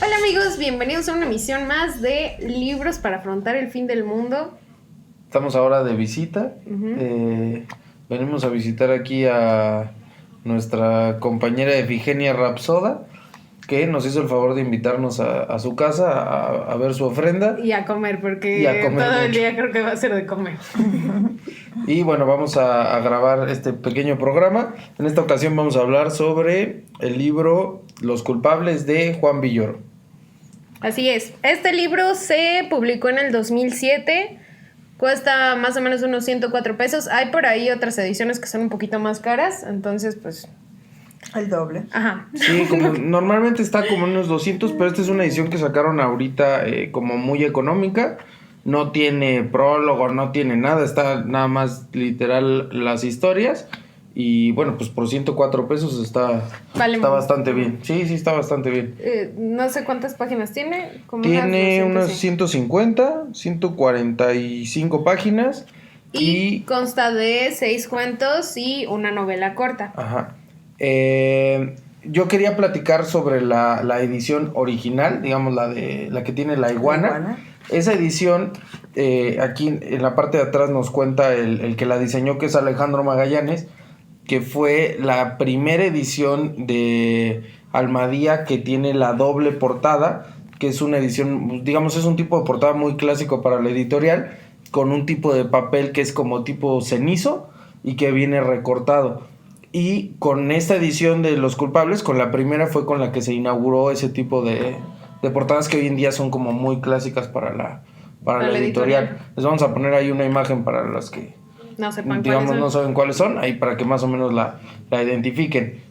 Hola amigos, bienvenidos a una emisión más de Libros para afrontar el fin del mundo. Estamos ahora de visita. Venimos a visitar aquí a nuestra compañera Efigenia Rapsoda, que nos hizo el favor de invitarnos a su casa a ver su ofrenda. Y a comer, porque Y a comer todo el mucho. día creo que va a ser de comer. Y bueno, vamos a grabar este pequeño programa. En esta ocasión vamos a hablar sobre el libro Los culpables de Juan Villoro. Así es, este libro se publicó en el 2007, cuesta más o menos unos 104 pesos. Hay por ahí otras ediciones que son un poquito más caras, entonces pues... El doble. Ajá. Sí, como normalmente está como en unos 200, pero esta es una edición que sacaron ahorita como muy económica. No tiene prólogo, no tiene nada, está nada más literal las historias. Y bueno, pues por 104 pesos está bastante bien. Sí, está bastante bien. No sé cuántas páginas tiene. Como Tiene unas unas 150, 145 páginas. Y consta de 6 cuentos y una novela corta. Ajá. Yo quería platicar sobre la edición original, digamos la que tiene la iguana. Esa edición, aquí en la parte de atrás nos cuenta el que la diseñó, que es Alejandro Magallanes, que fue la primera edición de Almadía que tiene la doble portada, que es una edición, digamos, es un tipo de portada muy clásico para la editorial, con un tipo de papel que es como tipo cenizo y que viene recortado. Y con esta edición de Los Culpables, con la primera fue con la que se inauguró ese tipo de portadas que hoy en día son como muy clásicas para la editorial. Les vamos a poner ahí una imagen para los que no sepan, digamos, no saben cuáles son, ahí para que más o menos la identifiquen.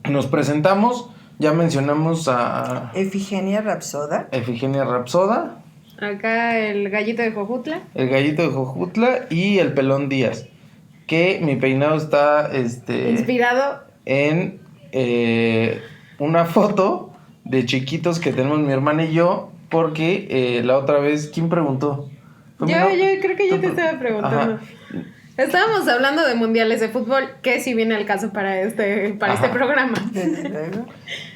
Nos presentamos, ya mencionamos a Efigenia Rapsoda. Acá el gallito de Jojutla. El gallito de Jojutla y el pelón Díaz. Que mi peinado está inspirado en una foto de chiquitos que tenemos mi hermana y yo, porque la otra vez, ¿quién preguntó? Yo creo que yo te estaba preguntando. Ajá. Estábamos hablando de mundiales de fútbol, que sí viene al caso para este programa.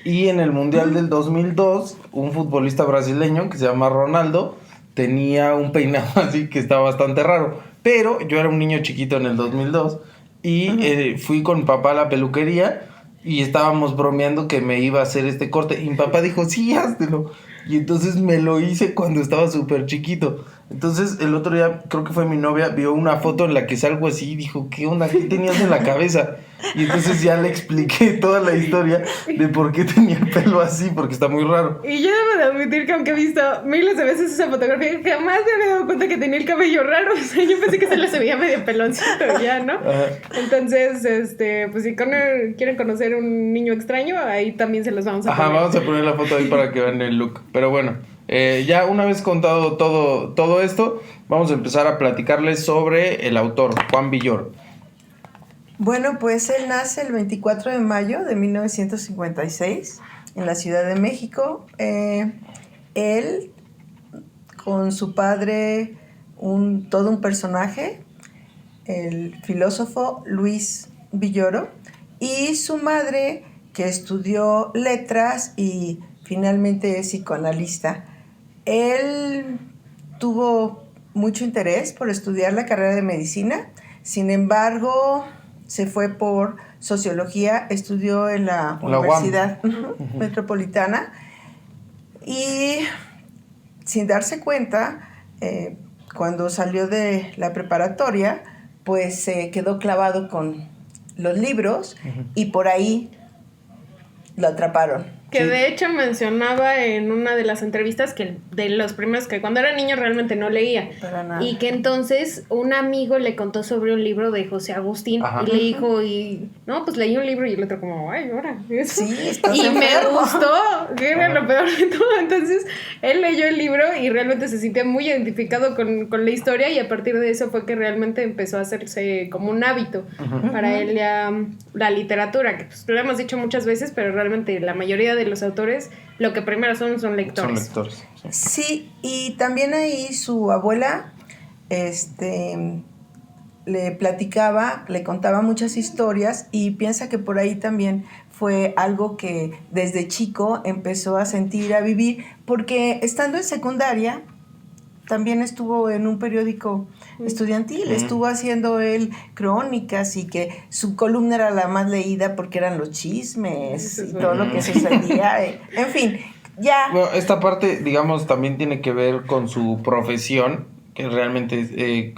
Y en el mundial del 2002, un futbolista brasileño que se llama Ronaldo tenía un peinado así que estaba bastante raro. Pero yo era un niño chiquito en el 2002 y fui con mi papá a la peluquería y estábamos bromeando que me iba a hacer este corte. Y mi papá dijo, sí, háztelo. Y entonces me lo hice cuando estaba súper chiquito. Entonces el otro día, creo que fue mi novia, vio una foto en la que salgo así y dijo, ¿qué onda? ¿Qué tenías en la cabeza? Y entonces ya le expliqué toda la historia de por qué tenía el pelo así, porque está muy raro. Y yo debo de admitir que aunque he visto miles de veces esa fotografía, jamás me había dado cuenta que tenía el cabello raro. O sea, yo pensé que se le veía medio peloncito ya, ¿no? Ajá. Entonces, pues si quieren conocer un niño extraño, ahí también se los vamos a poner. Ajá, vamos a poner la foto ahí para que vean el look. Pero bueno, ya una vez contado todo esto, vamos a empezar a platicarles sobre el autor, Juan Villoro. Bueno, pues él nace el 24 de mayo de 1956 en la Ciudad de México. Él, con su padre, todo un personaje, el filósofo Luis Villoro, y su madre, que estudió letras y finalmente es psicoanalista. Él tuvo mucho interés por estudiar la carrera de medicina, sin embargo se fue por sociología, estudió en la Universidad Metropolitana y sin darse cuenta, cuando salió de la preparatoria, pues se quedó clavado con los libros y por ahí lo atraparon. Que de hecho mencionaba en una de las entrevistas que de los primeros que cuando era niño realmente no leía. Para nada. Y que entonces un amigo le contó sobre un libro de José Agustín. Ajá. Y le dijo, pues leí un libro, y el otro como, ay, ahora, eso. Sí, y me gustó, que era lo peor de todo. Entonces él leyó el libro y realmente se sintió muy identificado con la historia, y a partir de eso fue que realmente empezó a hacerse como un hábito para él la literatura, que pues lo hemos dicho muchas veces, pero realmente la mayoría de los autores lo que primero son lectores. Son lectores. Sí, y también ahí su abuela le contaba muchas historias, y piensa que por ahí también fue algo que desde chico empezó a sentir, a vivir, porque estando en secundaria también estuvo en un periódico estudiantil, estuvo haciendo él crónicas y que su columna era la más leída porque eran los chismes y todo lo que sucedía. En fin, ya. Bueno, esta parte, digamos, también tiene que ver con su profesión, que realmente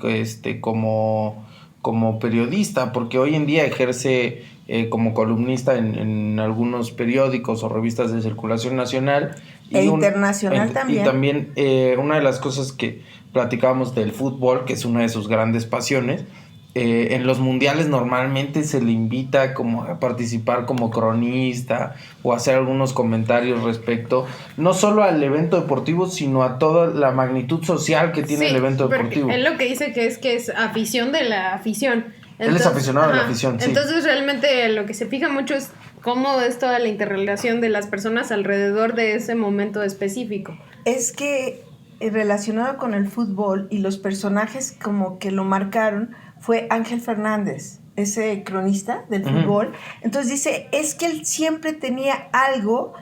como periodista, porque hoy en día ejerce como columnista en algunos periódicos o revistas de circulación nacional. Internacional también. Y también una de las cosas que platicábamos del fútbol, que es una de sus grandes pasiones, en los mundiales normalmente se le invita como a participar como cronista o hacer algunos comentarios respecto no solo al evento deportivo, sino a toda la magnitud social que tiene el evento deportivo. Él lo que dice que es afición de la afición. Entonces, él es aficionado de la afición, sí. Entonces realmente lo que se fija mucho es cómo es toda la interrelación de las personas alrededor de ese momento específico. Es que relacionado con el fútbol y los personajes como que lo marcaron fue Ángel Fernández, ese cronista del fútbol. Entonces dice, es que él siempre tenía algo,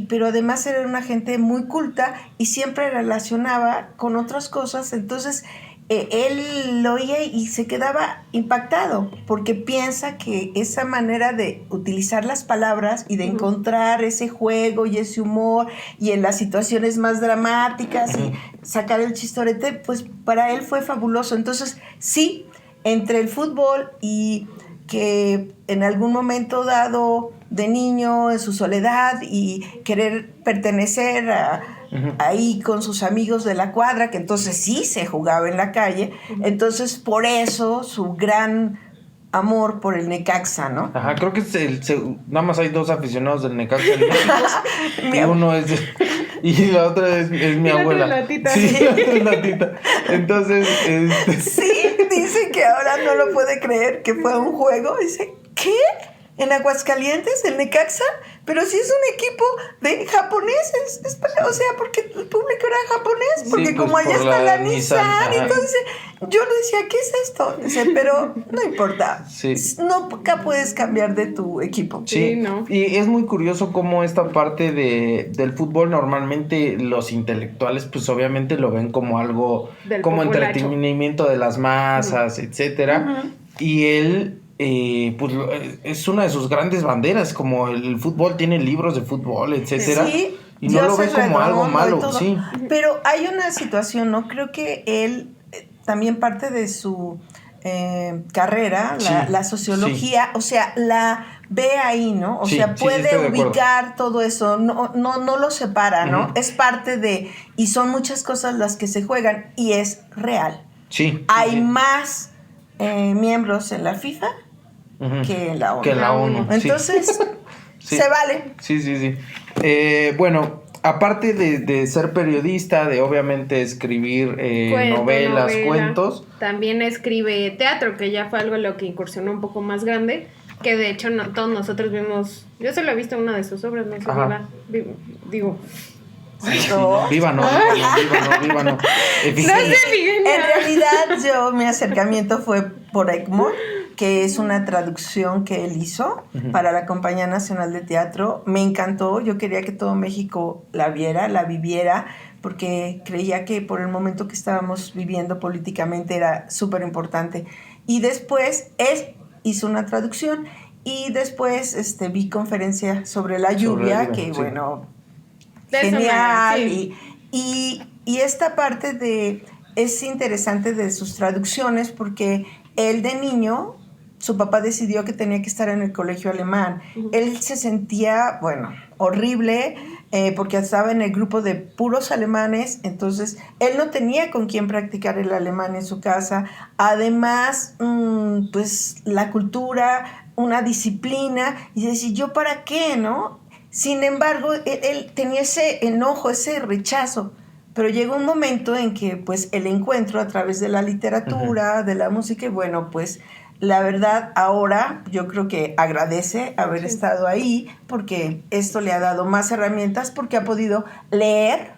pero además era una gente muy culta y siempre relacionaba con otras cosas. Entonces él lo oía y se quedaba impactado porque piensa que esa manera de utilizar las palabras y de encontrar ese juego y ese humor y en las situaciones más dramáticas y sacar el chistorete, pues para él fue fabuloso. Entonces sí, entre el fútbol y que en algún momento dado de niño en su soledad y querer pertenecer ahí con sus amigos de la cuadra, que entonces sí se jugaba en la calle, entonces por eso su gran amor por el Necaxa, ¿no? Ajá, creo que nada más hay 2 aficionados del Necaxa en México y uno es y la otra es mi abuela. Otra es la tita. Sí, la otra es la tita. Entonces, sí, dice que ahora no lo puede creer que fue un juego. Dice, ¿qué? ¿En Aguascalientes, el Necaxa? Pero si es un equipo de japoneses, o sea, porque el público era japonés, porque pues como allá está la Nissan, ajá. entonces yo le decía, ¿qué es esto? Dice, pero no importa, nunca puedes cambiar de tu equipo. Sí, no. Y es muy curioso cómo esta parte del fútbol normalmente los intelectuales pues obviamente lo ven como algo, del como populacho. Entretenimiento de las masas, etcétera, y él pues es una de sus grandes banderas, como el fútbol, tiene libros de fútbol, etcétera, Sí, y no lo ve como algo malo, sí. Pero hay una situación, ¿no? Creo que él también parte de su carrera, la sociología, o sea, la ve ahí, ¿no? O sea, puede ubicar todo eso, no lo separa, ¿no? Es parte de, y son muchas cosas las que se juegan, y es real. Sí. Hay más miembros en la FIFA que en la ONU. Que la ONU. Entonces, se vale. Sí. Bueno, aparte de ser periodista, de obviamente escribir novelas, cuentos. También escribe teatro, que ya fue algo en lo que incursionó un poco más grande, que de hecho todos nosotros vimos, yo solo he visto una de sus obras, no sé, digo... Viva no. No sé, Miguel. En realidad mi acercamiento fue por Egmont, que es una traducción que él hizo para la Compañía Nacional de Teatro. Me encantó, yo quería que todo México la viera, la viviera, porque creía que por el momento que estábamos viviendo políticamente era súper importante. Y después hizo una traducción y después vi conferencia sobre la lluvia, que bueno, genial. Y esta parte es interesante de sus traducciones, porque él de niño, su papá decidió que tenía que estar en el colegio alemán. Él se sentía, horrible, porque estaba en el grupo de puros alemanes, entonces él no tenía con quién practicar el alemán en su casa. Además, pues la cultura, una disciplina, y decía, ¿yo para qué, no? Sin embargo, él tenía ese enojo, ese rechazo. Pero llegó un momento en que, pues, el encuentro a través de la literatura, de la música, y bueno, pues, la verdad, ahora yo creo que agradece haber estado ahí, porque esto le ha dado más herramientas, porque ha podido leer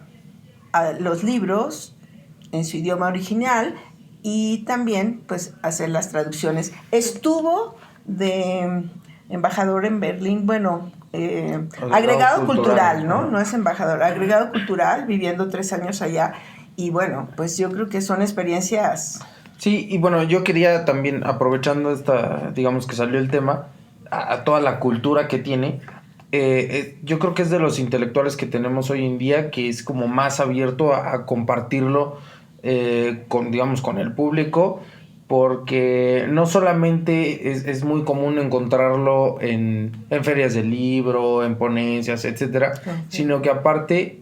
los libros en su idioma original y también, pues, hacer las traducciones. Estuvo embajador en Berlín, bueno, agregado cultural, ¿no? No es embajador, agregado cultural, viviendo 3 años allá. Y bueno, pues yo creo que son experiencias... Sí, y bueno, yo quería también, aprovechando digamos que salió el tema, a toda la cultura que tiene, yo creo que es de los intelectuales que tenemos hoy en día que es como más abierto a compartirlo con el público, porque no solamente es muy común encontrarlo en ferias del libro, en ponencias, etcétera, sino que aparte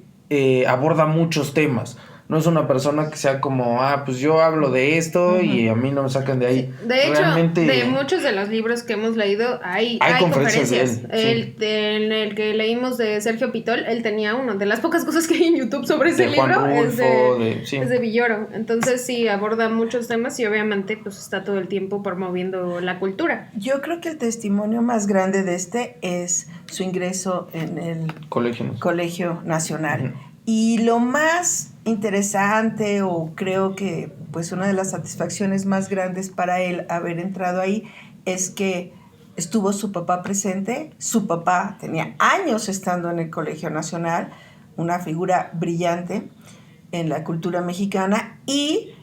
aborda muchos temas. No es una persona que sea como, pues yo hablo de esto y a mí no me sacan de ahí. De hecho, de muchos de los libros que hemos leído hay conferencias. De él, sí. En el que leímos de Sergio Pitol, él tenía uno. De las pocas cosas que hay en YouTube sobre ese Juan libro Rulfo, es de Villoro. Entonces sí, aborda muchos temas y obviamente pues está todo el tiempo promoviendo la cultura. Yo creo que el testimonio más grande de es su ingreso en el Colegio Nacional. Y lo más interesante, o creo que pues una de las satisfacciones más grandes para él haber entrado ahí, es que estuvo su papá presente. Su papá tenía años estando en el Colegio Nacional, una figura brillante en la cultura mexicana, y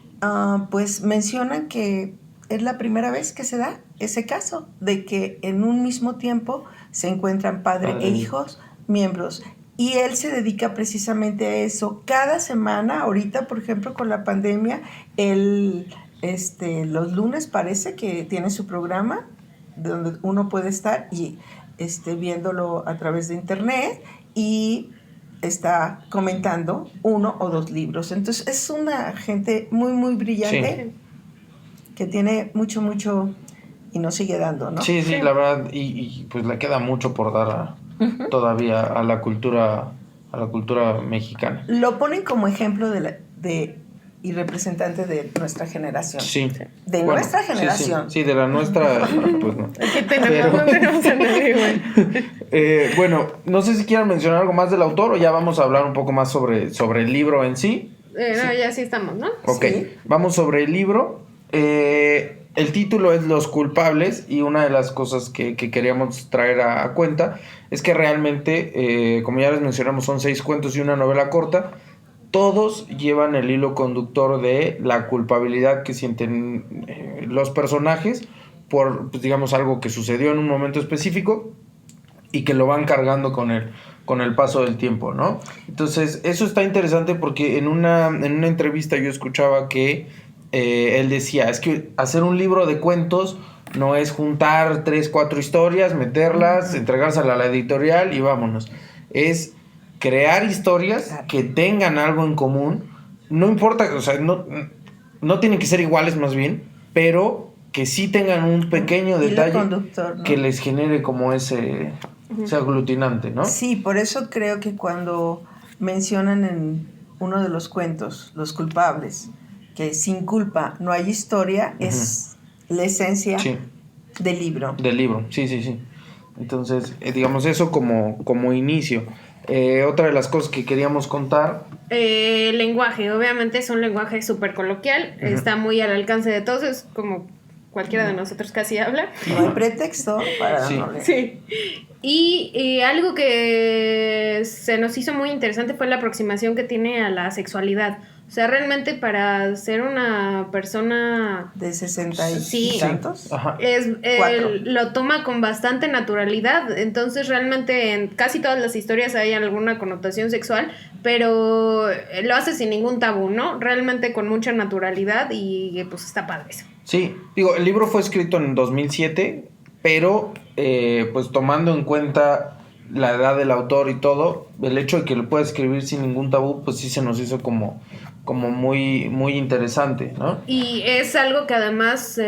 pues mencionan que es la primera vez que se da ese caso, de que en un mismo tiempo se encuentran padre e hijos, miembros. Y él se dedica precisamente a eso. Cada semana, ahorita, por ejemplo, con la pandemia, él, los lunes parece que tiene su programa donde uno puede estar y viéndolo a través de internet, y está comentando 1 o 2 libros. Entonces, es una gente muy, muy brillante, que tiene mucho y nos sigue dando, ¿no? Sí, la verdad, y pues le queda mucho por dar todavía a la cultura mexicana. Lo ponen como ejemplo y representante de nuestra generación. Sí. Nuestra generación. Sí, de la nuestra, pues no. No tenemos a nadie, güey. Bueno, no sé si quieran mencionar algo más del autor o ya vamos a hablar un poco más sobre el libro en sí. No, ya sí estamos, ¿no? Ok, sí. Vamos sobre el libro. El título es Los culpables, y una de las cosas que queríamos traer a cuenta es que realmente, como ya les mencionamos, son 6 cuentos y una novela corta. Todos llevan el hilo conductor de la culpabilidad que sienten los personajes por, pues, digamos, algo que sucedió en un momento específico y que lo van cargando con el paso del tiempo, ¿no? Entonces, eso está interesante porque en una entrevista yo escuchaba que él decía, es que hacer un libro de cuentos no es juntar 3, 4 historias, meterlas, entregárselas a la editorial y vámonos. Es crear historias que tengan algo en común. No importa, o sea, no tienen que ser iguales más bien, pero que sí tengan un pequeño detalle conductor, ¿no? Que les genere como ese aglutinante, ¿no? Sí, por eso creo que cuando mencionan en uno de los cuentos, Los culpables, que sin culpa no hay historia, es la esencia del libro. Del libro, sí. Entonces, digamos eso como inicio. Otra de las cosas que queríamos contar... El lenguaje, obviamente es un lenguaje súper coloquial, está muy al alcance de todos, es como cualquiera de nosotros casi habla. No hay pretexto para no leer. Sí. Y algo que se nos hizo muy interesante fue la aproximación que tiene a la sexualidad. O sea, realmente para ser una persona... ¿De 60 y tantos? Lo toma con bastante naturalidad. Entonces, realmente en casi todas las historias hay alguna connotación sexual, pero lo hace sin ningún tabú, ¿no? Realmente con mucha naturalidad y pues está padre eso. Sí, digo, el libro fue escrito en 2007, pero pues tomando en cuenta la edad del autor y todo, el hecho de que lo pueda escribir sin ningún tabú, pues sí se nos hizo como muy, muy interesante, ¿no? Y es algo que además,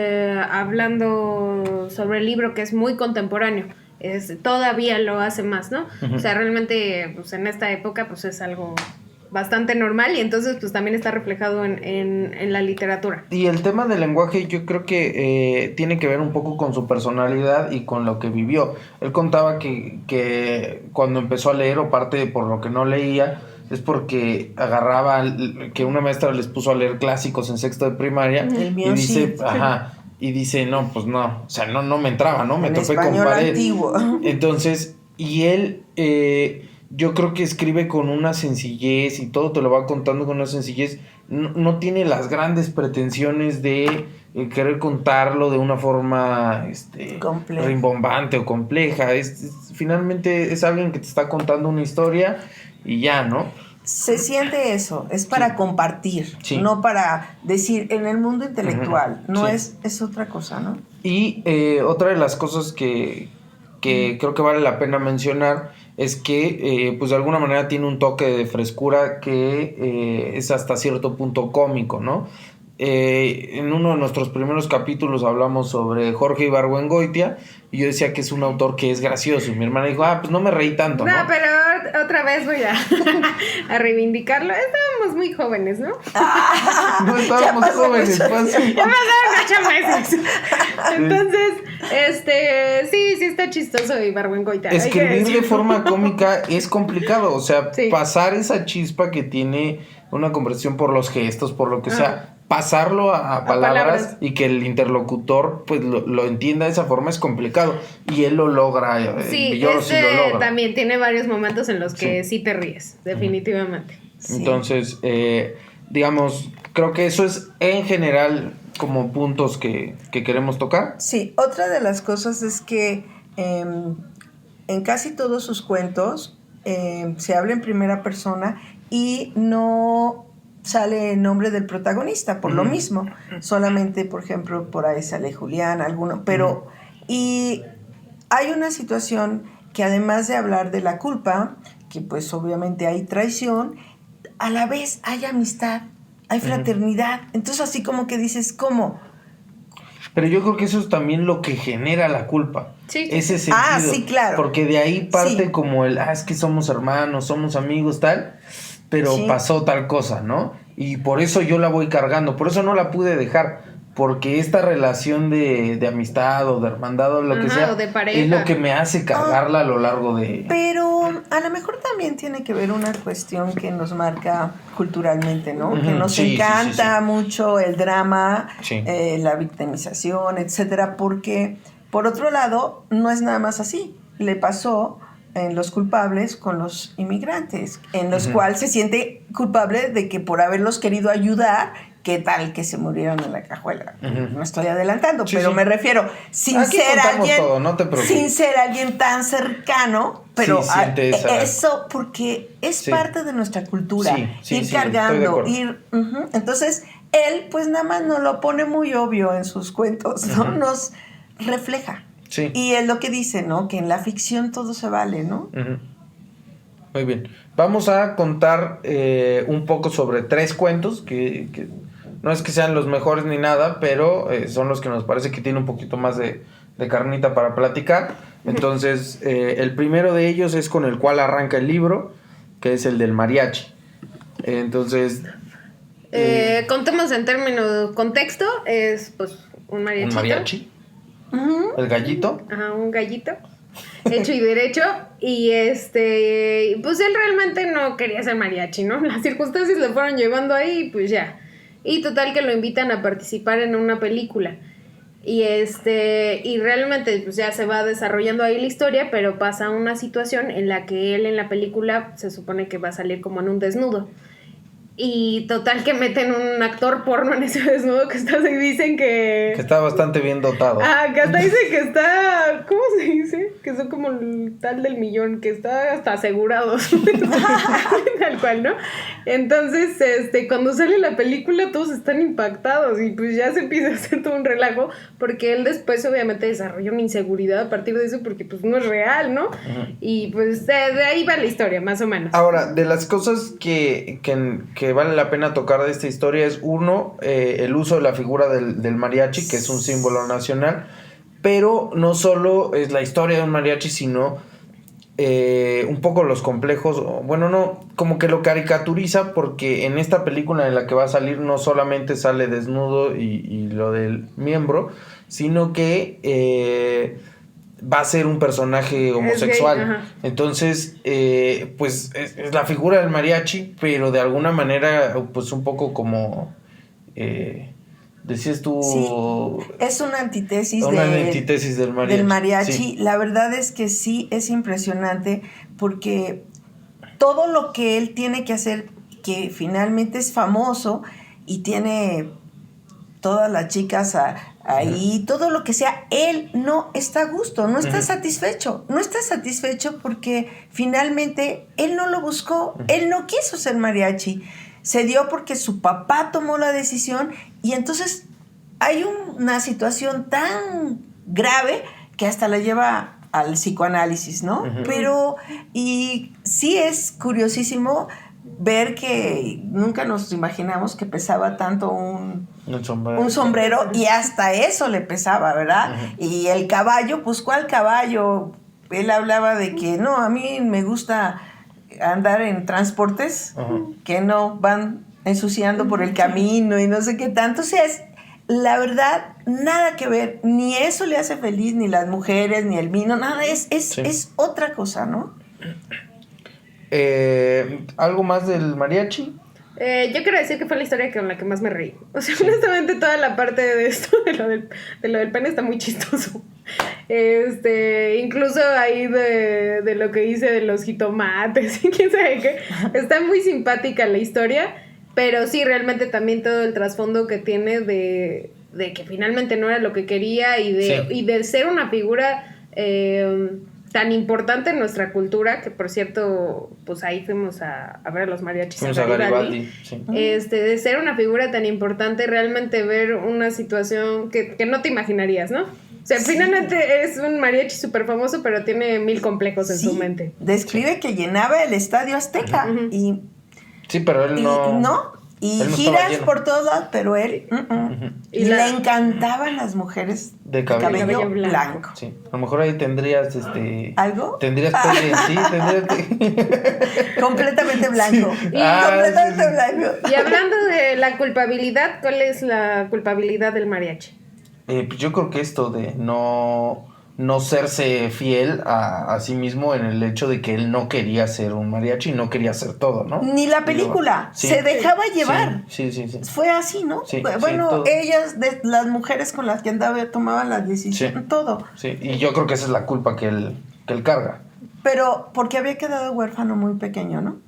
hablando sobre el libro, que es muy contemporáneo, todavía lo hace más, ¿no? O sea, realmente, pues en esta época, pues es algo bastante normal y entonces pues también está reflejado en la literatura. Y el tema del lenguaje yo creo que tiene que ver un poco con su personalidad y con lo que vivió. Él contaba que cuando empezó a leer, o parte por lo que no leía, es porque agarraba que una maestra les puso a leer clásicos en 6º de primaria y dice, y dice, no, pues no, o sea, no me entraba, ¿no? Me En topé con español pared. antiguo. Entonces, y él, yo creo que escribe con una sencillez y todo te lo va contando con una sencillez. No tiene las grandes pretensiones de querer contarlo de una forma Compleja. rimbombante o compleja. Finalmente es alguien que te está contando una historia y ya, ¿no? Se siente eso, es para compartir, no para decir en el mundo intelectual, no es otra cosa, ¿no? Y otra de las cosas que creo que vale la pena mencionar es que pues de alguna manera tiene un toque de frescura que es hasta cierto punto cómico, ¿no? En uno de nuestros primeros capítulos hablamos sobre Jorge Ibargüengoitia y yo decía que es un autor que es gracioso y mi hermana dijo, pues no me reí tanto, ¿no? No, pero otra vez voy a reivindicarlo. Estábamos muy jóvenes, ¿no? No estábamos jóvenes, pues. Ya pasaron 8 meses. Entonces, sí está chistoso Ibargüengoitia. Escribir de forma cómica es complicado, o sea, pasar esa chispa que tiene una conversación por los gestos, por lo que sea, pasarlo a palabras y que el interlocutor pues lo entienda de esa forma es complicado y él lo logra. Sí, lo logra. También tiene varios momentos en los que sí te ríes, definitivamente. Entonces, digamos, creo que eso es en general como puntos que queremos tocar. Sí, otra de las cosas es que en casi todos sus cuentos se habla en primera persona y no sale el nombre del protagonista por lo mismo. Solamente, por ejemplo, por ahí sale Julián, alguno, pero y hay una situación que además de hablar de la culpa, que pues obviamente hay traición, a la vez hay amistad, hay fraternidad. Entonces así como que dices, ¿cómo? Pero yo creo que eso es también lo que genera la culpa. Sí. Ese sentido. Sí, claro. Porque de ahí parte como es que somos hermanos, somos amigos, tal, pero pasó tal cosa, ¿no? Y por eso yo la voy cargando, por eso no la pude dejar, porque esta relación de amistad o de hermandad o lo que sea, o de pareja, es lo que me hace cargarla a lo largo de... Pero a lo mejor también tiene que ver una cuestión que nos marca culturalmente, ¿no? Que nos encanta mucho el drama, la victimización, etcétera, porque por otro lado no es nada más así. Le pasó en Los Culpables con los inmigrantes, en los cuales se siente culpable de que por haberlos querido ayudar, ¿qué tal que se murieron en la cajuela? No estoy adelantando, pero me refiero, sin ser alguien, todo, no te preocupes. sin ser alguien tan cercano, pero eso porque es parte de nuestra cultura, ir cargando, entonces él pues nada más nos lo pone muy obvio en sus cuentos, ¿no? Nos refleja. Sí. Y es lo que dice, ¿no? Que en la ficción todo se vale, ¿no? Muy bien. Vamos a contar un poco sobre 3 cuentos que no es que sean los mejores ni nada, pero son los que nos parece que tienen un poquito más de carnita para platicar. Entonces, el primero de ellos es con el cual arranca el libro, que es el del mariachi. Entonces... contemos en términos contexto, es pues un mariachito. Un mariachi. El gallito. Ajá, un gallito. Hecho y derecho. Y pues él realmente no quería ser mariachi, ¿no? Las circunstancias lo fueron llevando ahí, pues ya. Y total que lo invitan a participar en una película. Y y realmente pues ya se va desarrollando ahí la historia, pero pasa una situación en la que él en la película se supone que va a salir como en un desnudo. Y total que meten un actor porno en ese desnudo que está, y dicen que está bastante bien dotado. Que hasta dice que está, ¿cómo se dice? Que son como el tal del millón, que está hasta asegurados. Tal cual, ¿no? Entonces, cuando sale la película todos están impactados y pues ya se empieza a hacer todo un relajo, porque él después obviamente desarrolla una inseguridad a partir de eso, porque pues no es real, ¿no? Y pues de ahí va la historia, más o menos. Ahora, de las cosas que vale la pena tocar de esta historia es uno, el uso de la figura del mariachi, que es un símbolo nacional, pero no solo es la historia de un mariachi, sino un poco los complejos, bueno, no, como que lo caricaturiza, porque en esta película en la que va a salir no solamente sale desnudo y lo del miembro, sino que va a ser un personaje homosexual. Es gay, entonces pues es la figura del mariachi, pero de alguna manera pues un poco como decías tú... Sí, es una antítesis, antítesis del mariachi. Del mariachi. Sí. La verdad es que sí, es impresionante porque todo lo que él tiene que hacer, que finalmente es famoso y tiene todas las chicas ahí, todo lo que sea, él no está a gusto, no está satisfecho. No está satisfecho porque finalmente él no lo buscó, él no quiso ser mariachi. Se dio porque su papá tomó la decisión y entonces hay una situación tan grave que hasta la lleva al psicoanálisis, ¿no? Pero, y sí es curiosísimo ver que nunca nos imaginamos que pesaba tanto un sombrero y hasta eso le pesaba, ¿verdad? Y el caballo, pues ¿cuál caballo? Él hablaba de que no, a mí me gusta andar en transportes que no van ensuciando por el camino y no sé qué tanto. O sea, la verdad, nada que ver, ni eso le hace feliz, ni las mujeres, ni el vino, nada, es otra cosa, ¿no? ¿Algo más del mariachi? Yo quiero decir que fue la historia con la que más me reí. O sea, honestamente, toda la parte de esto, de lo del pene, está muy chistoso. Incluso ahí de lo que hice de los jitomates y quién sabe qué. Está muy simpática la historia, pero sí, realmente también todo el trasfondo que tiene de que finalmente no era lo que quería y de ser una figura tan importante en nuestra cultura, que por cierto, pues ahí fuimos a ver a los mariachis. Fuimos a Garibaldi, sí. De ser una figura tan importante, realmente ver una situación que no te imaginarías, ¿no? O sea, finalmente es un mariachi súper famoso, pero tiene 1000 complejos en su mente. Describe que llenaba el Estadio Azteca y... Sí, pero él no... Y giras por todos lados, pero él... Y le encantaban las mujeres de cabello blanco. Sí, a lo mejor ahí tendrías... ¿Algo? Tendrías sí, completamente blanco. Sí. Completamente blanco. Y hablando de la culpabilidad, ¿cuál es la culpabilidad del mariachi? Pues yo creo que esto de no serse fiel a sí mismo en el hecho de que él no quería ser un mariachi, no quería hacer todo, ¿no? Ni la película, se dejaba llevar. Sí. Fue así, ¿no? Sí, bueno, ellas, las mujeres con las que andaba, tomaban las decisiones, todo. Sí, y yo creo que esa es la culpa que él carga. Pero porque había quedado huérfano muy pequeño, ¿no?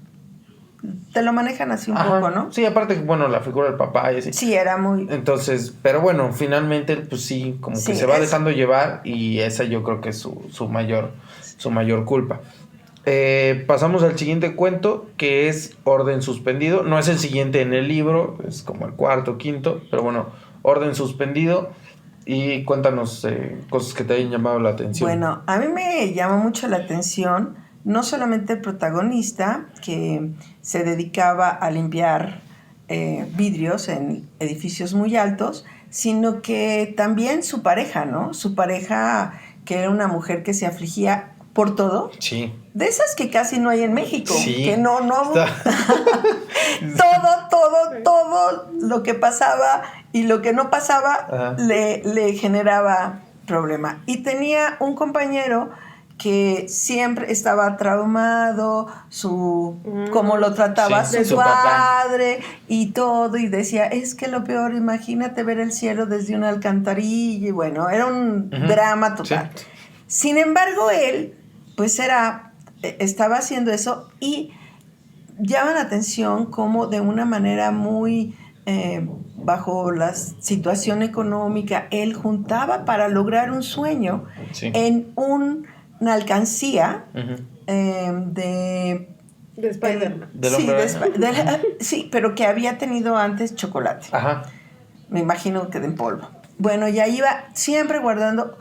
Te lo manejan así un poco, ¿no? Sí, aparte, bueno, la figura del papá y así. Sí, era muy... Entonces, pero bueno, finalmente, pues sí, como que se va dejando llevar y esa yo creo que es su mayor culpa. Pasamos al siguiente cuento, que es Orden Suspendido. No es el siguiente en el libro, es como el cuarto, quinto, pero bueno, Orden Suspendido. Y cuéntanos cosas que te hayan llamado la atención. Bueno, a mí me llamó mucho la atención... No solamente el protagonista, que se dedicaba a limpiar vidrios en edificios muy altos, sino que también su pareja, ¿no? Su pareja, que era una mujer que se afligía por todo. Sí. De esas que casi no hay en México. Sí. Que no. todo lo que pasaba y lo que no pasaba le generaba problema. Y tenía un compañero que siempre estaba traumado, cómo lo trataba su padre y todo, y decía, es que lo peor, imagínate ver el cielo desde una alcantarilla, y bueno, era un drama total. Sí. Sin embargo, él, pues estaba haciendo eso, y llama la atención cómo de una manera muy... bajo la situación económica, él juntaba para lograr un sueño en una alcancía de Spider-Man. Sí, pero que había tenido antes chocolate. Ajá. Me imagino que de en polvo. Bueno, ya iba siempre guardando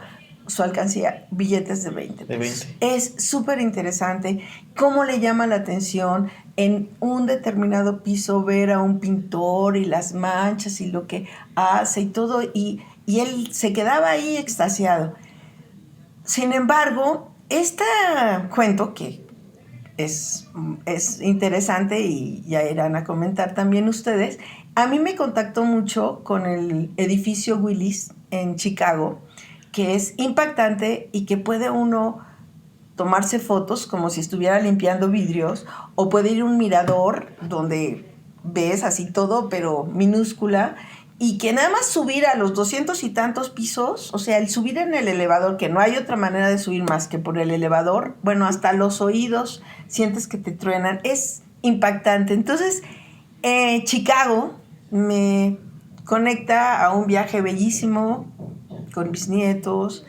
su alcancía, billetes de 20 pesos. Es súper interesante cómo le llama la atención en un determinado piso ver a un pintor y las manchas y lo que hace y todo, y él se quedaba ahí extasiado. Sin embargo, este cuento, que es interesante y ya irán a comentar también ustedes, a mí me contactó mucho con el edificio Willis en Chicago, que es impactante y que puede uno tomarse fotos como si estuviera limpiando vidrios, o puede ir a un mirador donde ves así todo, pero minúscula, y que nada más subir a los 200 y tantos pisos, o sea, el subir en el elevador, que no hay otra manera de subir más que por el elevador, bueno, hasta los oídos sientes que te truenan, es impactante. Entonces, Chicago me conecta a un viaje bellísimo con mis nietos,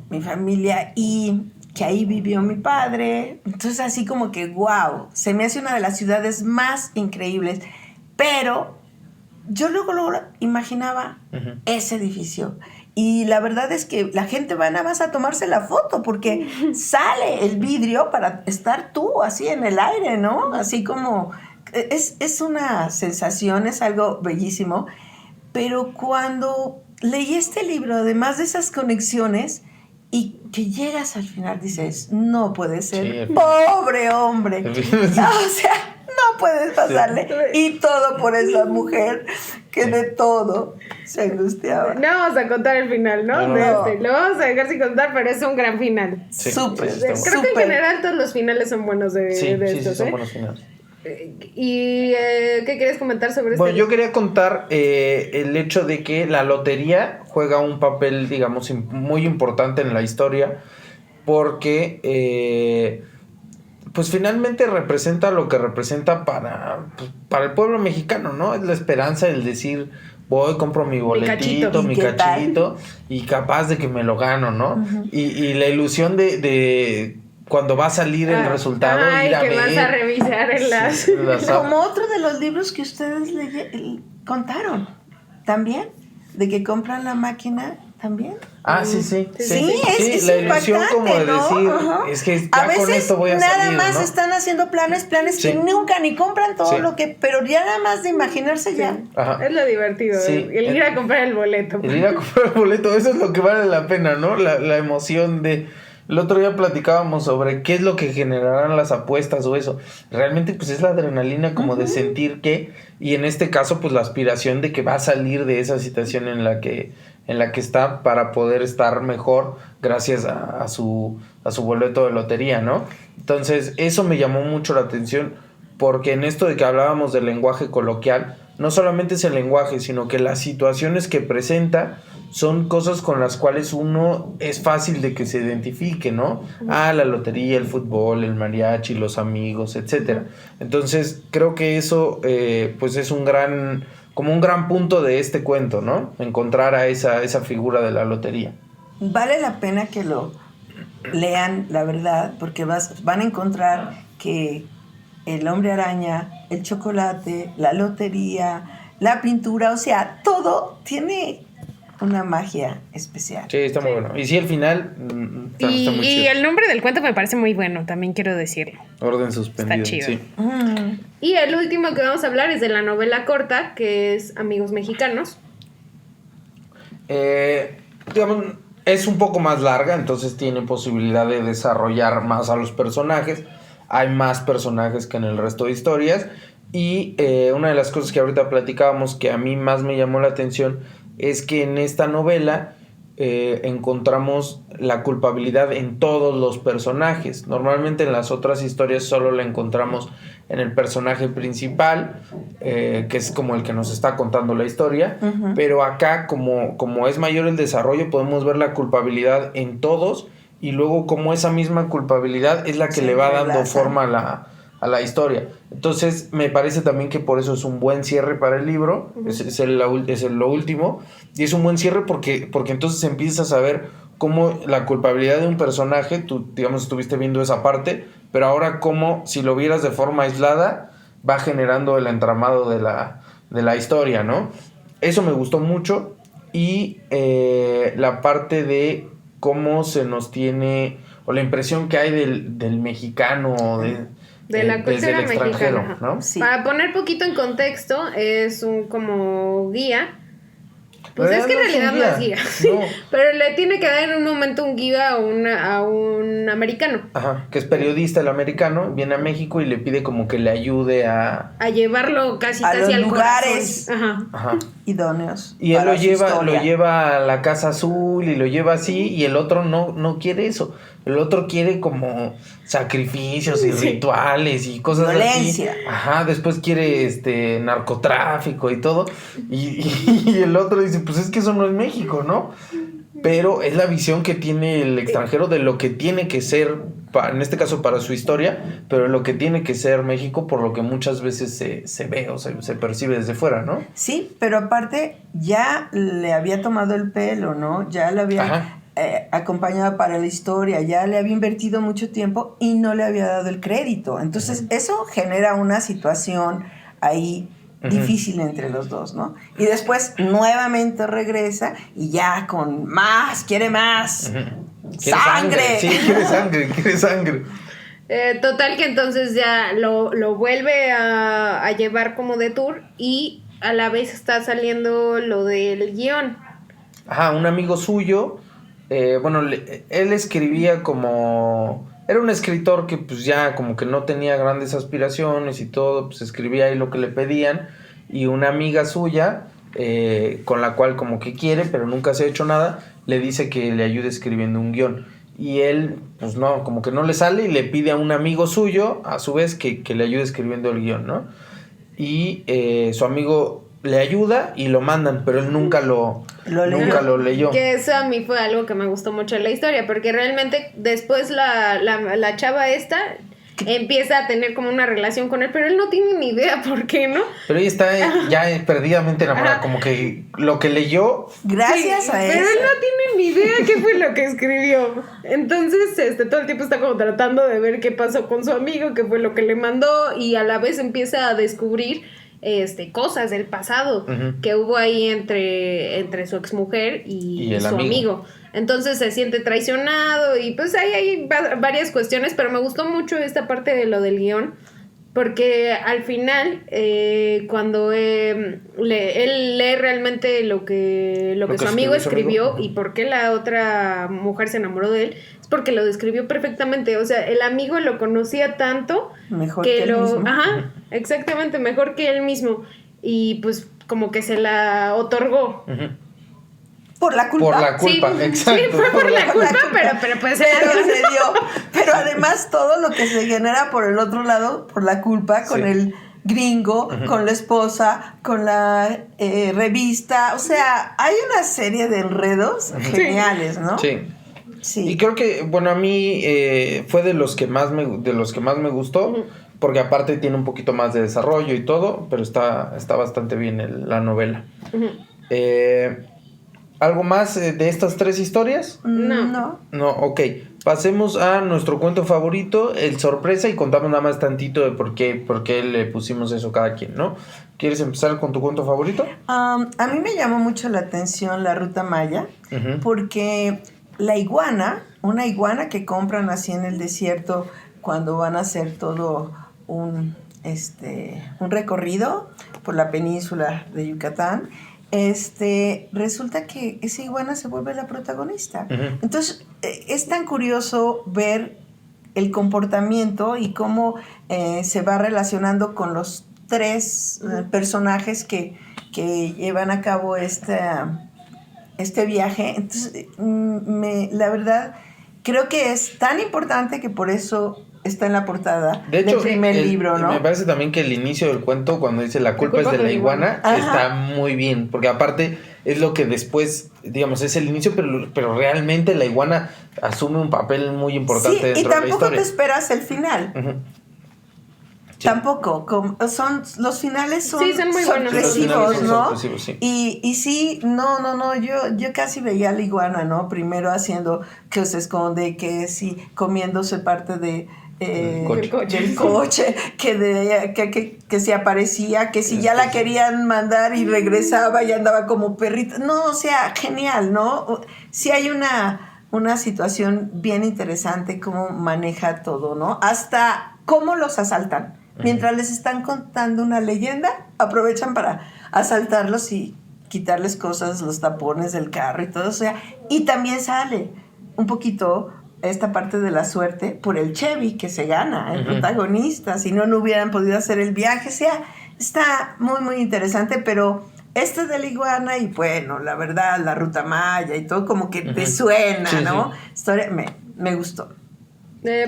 mi familia, y que ahí vivió mi padre. Entonces, así como que, wow, se me hace una de las ciudades más increíbles, pero yo luego imaginaba ese edificio. Y la verdad es que la gente va nada más a tomarse la foto porque sale el vidrio para estar tú así en el aire, ¿no? Así como... Es una sensación, es algo bellísimo. Pero cuando leí este libro, además de esas conexiones, y que llegas al final, dices, no puede ser, sí, pobre hombre. No, o sea... No puedes pasarle. Sí. Y todo por esa mujer que de todo se angustiaba. No vamos a contar el final, ¿no? No. Lo vamos a dejar sin contar, pero es un gran final. Sí, súper. Creo que en general todos los finales son buenos de estos, son buenos finales. ¿Y qué quieres comentar sobre Bueno, yo quería contar el hecho de que la lotería juega un papel, digamos, muy importante en la historia, porque... pues finalmente representa lo que representa para el pueblo mexicano, ¿no? Es la esperanza, el decir, voy, compro mi boletito, mi cachito, y capaz de que me lo gano, ¿no? Uh-huh. Y la ilusión de cuando va a salir el resultado, ir a que ver. Vas a revisar en las... Como otro de los libros que ustedes contaron, también, de que compran la máquina... ¿También? Ah, sí. Sí, es la ilusión como de decir, ¿no? Es que ya a veces con esto voy a nada salir, más, ¿no? Están haciendo planes que nunca ni compran todo lo que, pero ya nada más de imaginarse ya. Ajá. Es lo divertido, el ir a comprar el boleto. El ir a comprar el boleto, eso es lo que vale la pena, ¿no? La emoción de... El otro día platicábamos sobre qué es lo que generarán las apuestas o eso. Realmente pues es la adrenalina como de sentir que, y en este caso pues la aspiración de que va a salir de esa situación en la que está para poder estar mejor gracias a su boleto de lotería, ¿no? Entonces eso me llamó mucho la atención porque en esto de que hablábamos del lenguaje coloquial, no solamente es el lenguaje, sino que las situaciones que presenta son cosas con las cuales uno es fácil de que se identifique, ¿no? La lotería, el fútbol, el mariachi, los amigos, etcétera. Entonces creo que eso pues es como un gran punto de este cuento, ¿no? Encontrar a esa figura de la lotería. Vale la pena que lo lean, la verdad, porque van a encontrar que el hombre araña, el chocolate, la lotería, la pintura, o sea, todo tiene una magia especial. Sí, está muy bueno. Y sí, el final está muy chido. Y el nombre del cuento me parece muy bueno, también quiero decirlo. Orden suspendido. Está chido. Sí. Y el último que vamos a hablar es de la novela corta, que es Amigos Mexicanos. Digamos, es un poco más larga, entonces tiene posibilidad de desarrollar más a los personajes. Hay más personajes que en el resto de historias. Y una de las cosas que ahorita platicábamos que a mí más me llamó la atención es que en esta novela encontramos la culpabilidad en todos los personajes. Normalmente en las otras historias solo la encontramos en el personaje principal, que es como el que nos está contando la historia, pero acá como es mayor el desarrollo podemos ver la culpabilidad en todos y luego como esa misma culpabilidad es la que le va dando forma a la historia. Entonces me parece también que por eso es un buen cierre para el libro, es lo último, y es un buen cierre porque entonces empiezas a saber cómo la culpabilidad de un personaje, tú digamos estuviste viendo esa parte, pero ahora cómo si lo vieras de forma aislada va generando el entramado de la historia, ¿no? Eso me gustó mucho y la parte de cómo se nos tiene, o la impresión que hay del mexicano, de la cultura mexicana, ¿no? Sí. Para poner poquito en contexto, es un como guía Pues es que en no realidad un no es guía. No. Pero le tiene que dar en un momento un guía a un americano. Ajá, que es periodista el americano, viene a México y le pide como que le ayude a llevarlo casi A los al lugares. corazón. Ajá. idóneos. Y él para lo su lleva, historia. lo lleva a la Casa Azul y lo lleva así, y el otro no quiere eso. El otro quiere como sacrificios y rituales y cosas Violencia. así. Ajá, después quiere narcotráfico y todo. Y el otro dice, pues es que eso no es México, ¿no? Pero es la visión que tiene el extranjero de lo que tiene que ser, en este caso para su historia, pero lo que tiene que ser México, por lo que muchas veces se ve o se percibe desde fuera, ¿no? Sí, pero aparte ya le había tomado el pelo, ¿no? Ya le había acompañado para la historia, ya le había invertido mucho tiempo y no le había dado el crédito. Entonces eso genera una situación ahí difícil entre los dos, ¿no? Y después nuevamente regresa y ya con más, quiere más. Quiere ¡Sangre! Sí, quiere sangre. Total que entonces ya lo vuelve a llevar como de tour y a la vez está saliendo lo del guión. Ajá, un amigo suyo, él escribía como... Era un escritor que pues ya como que no tenía grandes aspiraciones y todo, pues escribía ahí lo que le pedían, y una amiga suya, con la cual como que quiere, pero nunca se ha hecho nada, le dice que le ayude escribiendo un guión. Y él, pues no, como que no le sale y le pide a un amigo suyo, a su vez, que le ayude escribiendo el guión, ¿no? Y su amigo le ayuda y lo mandan, pero él nunca lo leyó. Que eso a mí fue algo que me gustó mucho en la historia, porque realmente después la chava esta empieza a tener como una relación con él, pero él no tiene ni idea por qué, ¿no? Pero ella está ya perdidamente enamorada, como que lo que leyó... Gracias a eso. Pero él no tiene ni idea qué fue lo que escribió. Entonces, todo el tiempo está como tratando de ver qué pasó con su amigo, qué fue lo que le mandó, y a la vez empieza a descubrir cosas del pasado que hubo ahí entre su exmujer y su amigo. Entonces se siente traicionado y pues ahí hay varias cuestiones, pero me gustó mucho esta parte de lo del guión, porque al final cuando él lee realmente lo que su amigo escribió y por qué la otra mujer se enamoró de él, es porque lo describió perfectamente. O sea, el amigo lo conocía tanto mejor que él mismo. Ajá, exactamente, mejor que él mismo, y pues como que se la otorgó. Por la culpa. Por la culpa, sí, exacto. Sí, fue por la culpa, pero pues pero se dio. Pero además todo lo que se genera por el otro lado, por la culpa, con el gringo, con la esposa, con la revista. O sea, hay una serie de enredos geniales, ¿no? Sí. Sí. Y creo que, bueno, a mí fue de los que más me gustó, porque aparte tiene un poquito más de desarrollo y todo, pero está bastante bien la novela. ¿Algo más de estas tres historias? No. No, ok. Pasemos a nuestro cuento favorito, El Sorpresa, y contamos nada más tantito de por qué le pusimos eso cada quien, ¿no? ¿Quieres empezar con tu cuento favorito? A mí me llamó mucho la atención La Ruta Maya, porque la iguana, una iguana que compran así en el desierto cuando van a hacer todo un recorrido por la península de Yucatán, resulta que esa iguana se vuelve la protagonista. Entonces, es tan curioso ver el comportamiento y cómo se va relacionando con los tres personajes que llevan a cabo este viaje. Entonces, la verdad, creo que es tan importante que por eso está en la portada del primer libro, ¿no? Me parece también que el inicio del cuento, cuando dice la culpa es de la iguana, está muy bien, porque aparte es lo que después, digamos, es el inicio, pero realmente la iguana asume un papel muy importante dentro de la historia. Y tampoco te esperas el final. Sí. Tampoco, los finales son muy sorpresivos, ¿no? Sorpresivos, sí. Y sí, no, yo casi veía a la iguana, ¿no? Primero haciendo que se esconde, que sí, comiéndose parte del coche, que se aparecía, que si ya la querían mandar y regresaba y andaba como perrita. No, o sea, genial, ¿no? Sí hay una situación bien interesante, cómo maneja todo, ¿no? Hasta cómo los asaltan. Mientras les están contando una leyenda, aprovechan para asaltarlos y quitarles cosas, los tapones del carro y todo, o sea, y también sale un poquito esta parte de la suerte por el Chevy que se gana, el protagonista, si no, no hubieran podido hacer el viaje, o sea, está muy, muy interesante, pero este de la iguana y bueno, la verdad, la ruta maya y todo como que te suena, sí, ¿no? Sí. Historia, me gustó.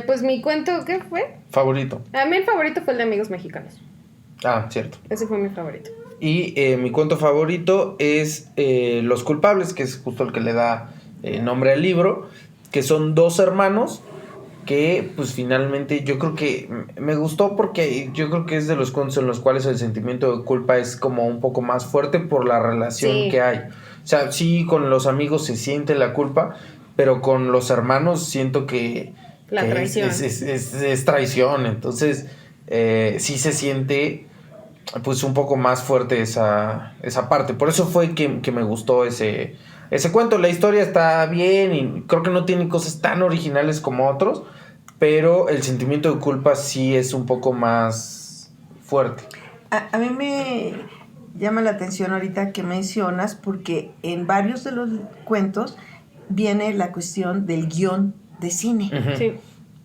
Pues mi cuento, ¿qué fue? Favorito. A mí el favorito fue el de Amigos Mexicanos. Ah, cierto. Ese fue mi favorito. Y mi cuento favorito es Los Culpables, que es justo el que le da nombre al libro, que son dos hermanos que pues finalmente yo creo que me gustó porque yo creo que es de los cuentos en los cuales el sentimiento de culpa es como un poco más fuerte por la relación que hay. O sea, sí, con los amigos se siente la culpa, pero con los hermanos siento que la traición. Es traición, entonces sí se siente pues un poco más fuerte esa parte. Por eso fue que me gustó ese cuento. La historia está bien y creo que no tiene cosas tan originales como otros, pero el sentimiento de culpa sí es un poco más fuerte. A mí me llama la atención ahorita que mencionas, porque en varios de los cuentos viene la cuestión del guión de cine. Sí.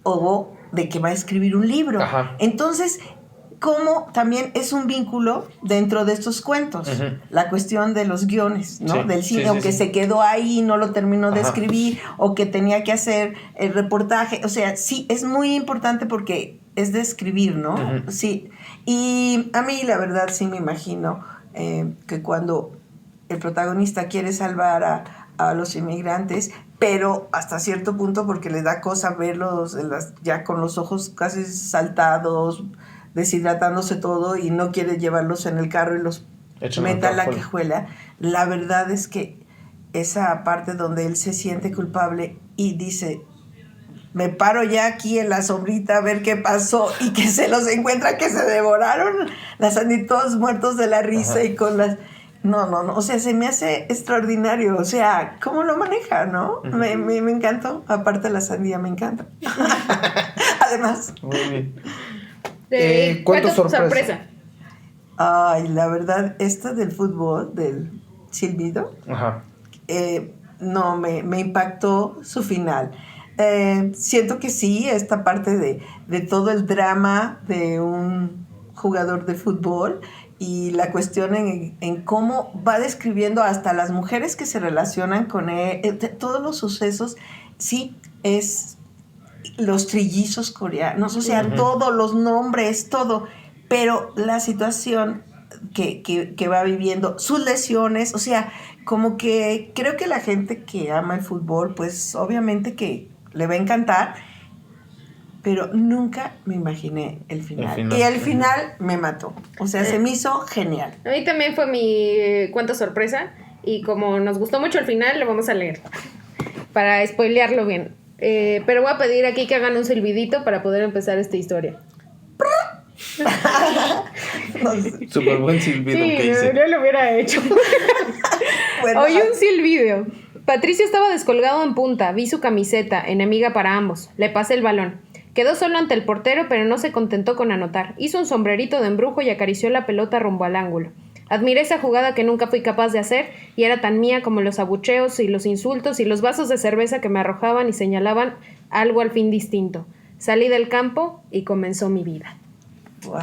O de que va a escribir un libro. Ajá. Entonces, ¿cómo también es un vínculo dentro de estos cuentos? La cuestión de los guiones, ¿no? Sí, del cine, o que se quedó ahí y no lo terminó de escribir, o que tenía que hacer el reportaje. O sea, sí, es muy importante porque es de escribir, ¿no? Sí. Y a mí, la verdad, sí me imagino que cuando el protagonista quiere salvar a los inmigrantes, pero hasta cierto punto porque le da cosa verlos ya con los ojos casi saltados, deshidratándose todo, y no quiere llevarlos en el carro y los meta a la cajuela. La verdad es que esa parte donde él se siente culpable y dice, me paro ya aquí en la sombrita a ver qué pasó, y que se los encuentra que se devoraron las Sandy todos muertos de la risa y con las... No, o sea, se me hace extraordinario, o sea, cómo lo maneja, ¿no? Me encantó, aparte la sandía me encanta. Además. Muy bien. ¿Cuánto sorpresa? Ay, la verdad, esta del fútbol, del silbido, no, me impactó su final. Siento que sí, esta parte de todo el drama de un jugador de fútbol, y la cuestión en cómo va describiendo hasta las mujeres que se relacionan con él, todos los sucesos, sí, es los trillizos coreanos, o sea, todos los nombres, todo, pero la situación que va viviendo, sus lesiones, o sea, como que creo que la gente que ama el fútbol, pues obviamente que le va a encantar, pero nunca me imaginé el final. Y el final me mató. O sea, se me hizo genial. A mí también fue mi cuento sorpresa. Y como nos gustó mucho el final, lo vamos a leer. Para spoilearlo bien. Pero voy a pedir aquí que hagan un silbidito para poder empezar esta historia. Súper buen silbido que hice. Yo lo hubiera hecho. Bueno, oí un silbido. Patricio estaba descolgado en punta. Vi su camiseta, enemiga para ambos. Le pasé el balón. Quedó solo ante el portero, pero no se contentó con anotar. Hizo un sombrerito de embrujo y acarició la pelota rumbo al ángulo. Admiré esa jugada que nunca fui capaz de hacer, y era tan mía como los abucheos y los insultos y los vasos de cerveza que me arrojaban y señalaban algo al fin distinto. Salí del campo y comenzó mi vida. Wow.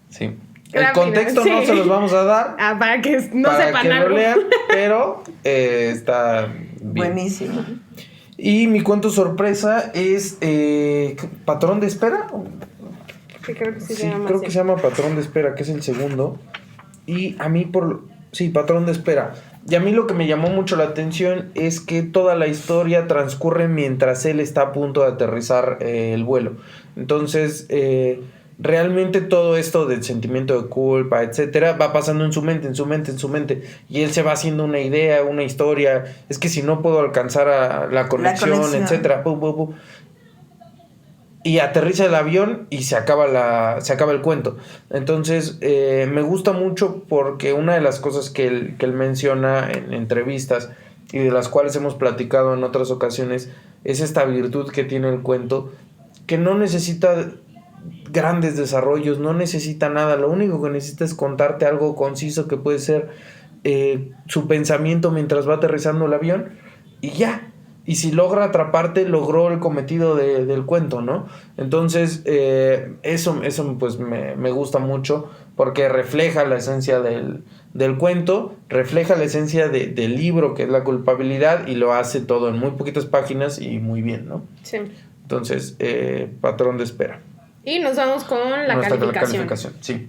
Sí. El contexto no se los vamos a dar. Para que no sepan para que algo. Lo lean, pero está bien. Buenísimo. Y mi cuento sorpresa es Patrón de Espera. Sí, creo que que se llama Patrón de Espera, que es el segundo. Y a mí Patrón de Espera. Y a mí lo que me llamó mucho la atención es que toda la historia transcurre mientras él está a punto de aterrizar el vuelo. Entonces, realmente todo esto del sentimiento de culpa, etcétera, va pasando en su mente, y él se va haciendo una idea, una historia. Es que si no puedo alcanzar a la conexión, etcétera, y aterriza el avión y se acaba el cuento. Entonces me gusta mucho porque una de las cosas que él menciona en entrevistas y de las cuales hemos platicado en otras ocasiones es esta virtud que tiene el cuento, que no necesita grandes desarrollos, no necesita nada. Lo único que necesita es contarte algo conciso que puede ser su pensamiento mientras va aterrizando el avión y ya. Y si logra atraparte, logró el cometido del cuento, ¿no? Entonces, eso pues me gusta mucho porque refleja la esencia del cuento, refleja la esencia del libro, que es la culpabilidad, y lo hace todo en muy poquitas páginas y muy bien, ¿no? Sí. Entonces, patrón de espera. Y nos vamos con la calificación. Sí.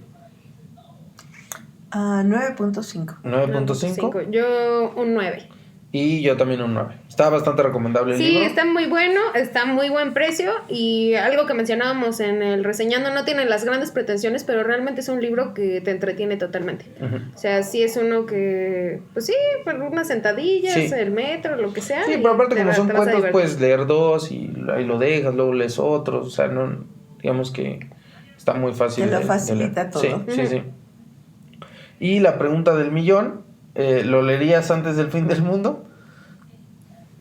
9.5. 9.5. Yo un 9. Y yo también un 9. Está bastante recomendable el libro. Sí, está muy bueno, está muy buen precio y algo que mencionábamos en el reseñando, no tiene las grandes pretensiones, pero realmente es un libro que te entretiene totalmente. Uh-huh. O sea, sí es uno que, pues sí, por unas sentadillas, Sí. El metro, lo que sea. Sí, pero aparte como son te vas a cuentos, divertir. puedes leer 2 y ahí lo dejas, luego lees otros, o sea, no, digamos que está muy fácil. Te lo de facilita leer. todo. Sí, Uh-huh. sí, sí. Y la pregunta del millón, ¿lo leerías antes del fin del mundo?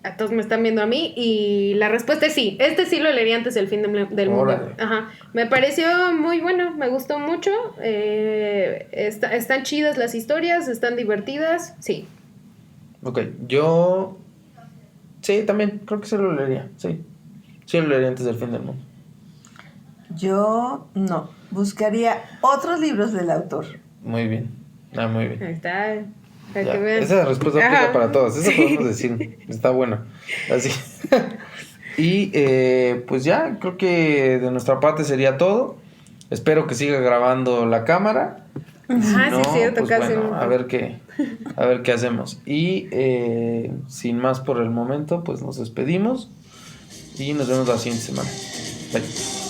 A todos me están viendo a mí y la respuesta es sí. Este sí lo leería antes del fin del mundo. Órale. Ajá. Me pareció muy bueno, me gustó mucho. Están chidas las historias, están divertidas. Sí. Ok, yo... Sí, también, creo que sí lo leería, sí. Sí lo leería antes del fin del mundo. Yo no. Buscaría otros libros del autor. Muy bien, muy bien. Ahí está. Para Ya, que vean. esa respuesta aplica Ajá. para todos, eso Sí. podemos decir, está bueno. Así. Y pues ya, creo que de nuestra parte sería todo. Espero que siga grabando la cámara. Ah, sí, es cierto, pues casi. bueno, a ver qué hacemos. Y sin más por el momento, pues nos despedimos y nos vemos la siguiente semana. Bye.